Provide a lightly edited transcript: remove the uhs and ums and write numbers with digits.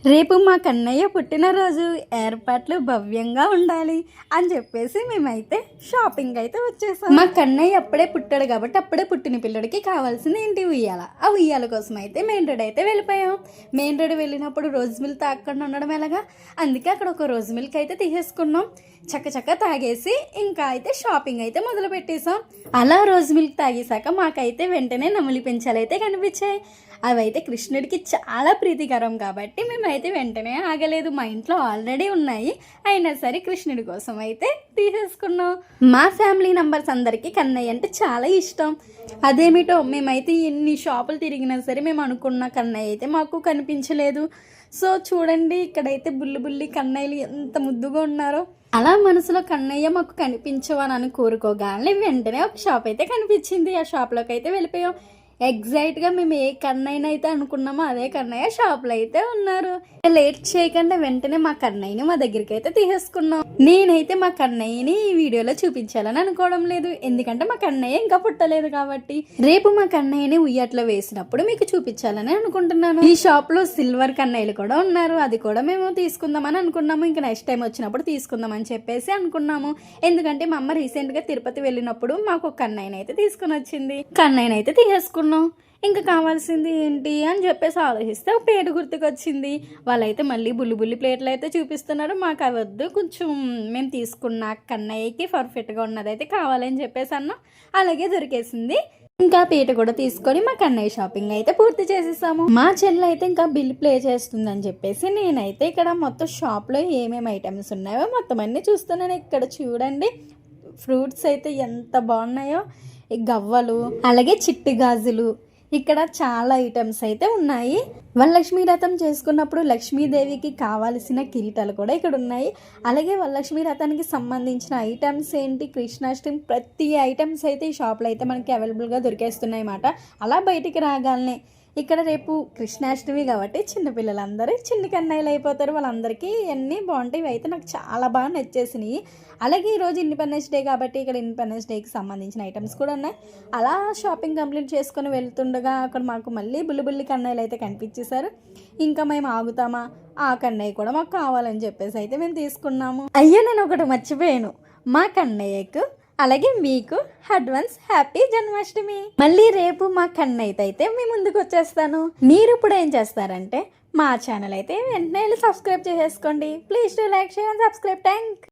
రేపు మా కన్నయ్య పుట్టినరోజు ఏర్పాట్లు భవ్యంగా ఉండాలి అని చెప్పేసి మేమైతే షాపింగ్ అయితే వచ్చేసాం. మా కన్నయ్య అప్పుడే పుట్టాడు కాబట్టి అప్పుడే పుట్టిన పిల్లడికి కావాల్సింది ఏంటి ఉయ్యాల. ఆ ఉయ్యాల కోసం అయితే మెయిన్ రోడ్ అయితే వెళ్ళిపోయాం. మెయిన్ రోడ్ వెళ్ళినప్పుడు రోజ్ మిల్క్ తాగకుండా ఉండడం ఎలాగా, అందుకే అక్కడ ఒక రోజ్ మిల్క్ అయితే తీసేసుకున్నాం. చక్క తాగేసి ఇంకా అయితే షాపింగ్ అయితే మొదలు పెట్టేసాం. అలా రోజ్ మిల్క్ తాగేసాక మాకైతే వెంటనే నమిలి పెంచాలు అయితే కనిపించాయి. అవైతే కృష్ణుడికి చాలా ప్రీతికరం కాబట్టి మేమైతే వెంటనే ఆగలేదు. మా ఇంట్లో ఆల్రెడీ ఉన్నాయి, అయినా సరే కృష్ణుడి కోసం అయితే తీసేసుకున్నాం. మా ఫ్యామిలీ మెంబర్స్ అందరికీ కన్నయ్య అంటే చాలా ఇష్టం. అదేమిటో మేమైతే ఎన్ని షాపులు తిరిగినా సరే మేము అనుకున్న కన్నయ్య అయితే మాకు కనిపించలేదు. సో చూడండి, ఇక్కడైతే బుల్లి కన్నయ్యలు ఎంత ముద్దుగా ఉన్నారో. అలా మనసులో కన్నయ్య మాకు కనిపించవని కోరుకోగానే వెంటనే ఒక షాప్ అయితే కనిపించింది. ఆ షాప్లోకి అయితే వెళ్ళిపోయాం. ఎగ్జాక్ట్గా మేము ఏ కన్నయ్యని అయితే అనుకున్నామో అదే కన్నయ్య షాప్లో అయితే ఉన్నారు. లేట్ చేయకుండా వెంటనే మా కన్నయ్యని మా దగ్గరికి అయితే తీసేసుకున్నాం. నేనైతే మా కన్నయ్యని ఈ వీడియోలో చూపించాలని అనుకోవడం లేదు, ఎందుకంటే మా కన్నయ్య ఇంకా పుట్టలేదు కాబట్టి. రేపు మా కన్నయ్యని ఉయ్యాట్లో వేసినప్పుడు మీకు చూపించాలని అనుకుంటున్నాను. ఈ షాప్ లో సిల్వర్ కన్నయ్యలు కూడా ఉన్నారు, అది కూడా మేము తీసుకుందామని అనుకున్నాము. ఇంకా నెక్స్ట్ టైం వచ్చినప్పుడు తీసుకుందామని చెప్పేసి అనుకున్నాము. ఎందుకంటే మా అమ్మ రీసెంట్ గా తిరుపతి వెళ్ళినప్పుడు మాకు ఒక కన్నయ్యని అయితే తీసుకుని వచ్చింది. కన్నయ్యని అయితే తీసేసుకున్నాం. ఇంకా కావాల్సింది ఏంటి అని చెప్పేసి ఆలోచిస్తే ఒక ప్లేట్ గుర్తుకొచ్చింది. వాళ్ళైతే మళ్ళీ బుల్లి ప్లేట్లు అయితే చూపిస్తున్నారు. మాకు అవి వద్దు, కొంచెం మేము తీసుకున్న కన్నయ్యకి పర్ఫెక్ట్గా ఉన్నదైతే కావాలని చెప్పేసి అన్నాం. అలాగే దొరికేసింది. ఇంకా పీట కూడా తీసుకొని మా కన్నయ్య షాపింగ్ అయితే పూర్తి చేసేసాము. మా చెల్లి అయితే ఇంకా బిల్ ప్లే చేస్తుందని చెప్పేసి నేనైతే ఇక్కడ మొత్తం షాప్లో ఏమేమి ఐటమ్స్ ఉన్నాయో మొత్తం అన్నీ చూస్తున్నాను. ఇక్కడ చూడండి, ఫ్రూట్స్ అయితే ఎంత బాగున్నాయో, గవ్వలు, అలాగే చిట్టి గాజులు, ఇక్కడ చాలా ఐటమ్స్ అయితే ఉన్నాయి. వరలక్ష్మీ వ్రతం చేసుకున్నప్పుడు లక్ష్మీదేవికి కావాల్సిన కిరీటాలు కూడా ఇక్కడ ఉన్నాయి. అలాగే వరలక్ష్మీ వ్రతానికి సంబంధించిన ఐటమ్స్ ఏంటి, కృష్ణాష్టమి, ప్రతి ఐటమ్స్ అయితే ఈ షాప్లో అయితే మనకి అవైలబుల్గా దొరికేస్తున్నాయి అన్నమాట. అలా బయటికి రాగానే ఇక్కడ రేపు కృష్ణాష్టమి కాబట్టి చిన్నపిల్లలందరూ చిన్న కన్నయ్యలు అయిపోతారు. వాళ్ళందరికీ అన్నీ బాగుంటాయి. అయితే నాకు చాలా బాగా నచ్చేసినాయి. అలాగే ఈరోజు ఇండిపెండెన్స్ డే కాబట్టి ఇక్కడ ఇండిపెండెన్స్ డేకి సంబంధించిన ఐటమ్స్ కూడా ఉన్నాయి. అలా షాపింగ్ కంప్లీట్ చేసుకొని వెళ్తుండగా అక్కడ మాకు మళ్ళీ బుల్లి కన్నయ్యలు అయితే కనిపించేశారు. ఇంకా మేము ఆగుతామా, ఆ కన్నయ్య కూడా మాకు కావాలని చెప్పేసి అయితే మేము తీసుకున్నాము. అయ్యో, నేను ఒకటి మర్చిపోయాను. మా కన్నయ్యకు అలాగే మీకు అడ్వాన్స్ హ్యాపీ జన్మాష్టమి. మళ్ళీ రేపు మా కన్నయ్య అయితే మీ ముందుకు వచ్చేస్తాను. మీరు ఇప్పుడు ఏం చేస్తారంటే మా ఛానల్ అయితే వెంటనే సబ్స్క్రైబ్ చేసేసుకోండి. Please do like, share and subscribe. Thank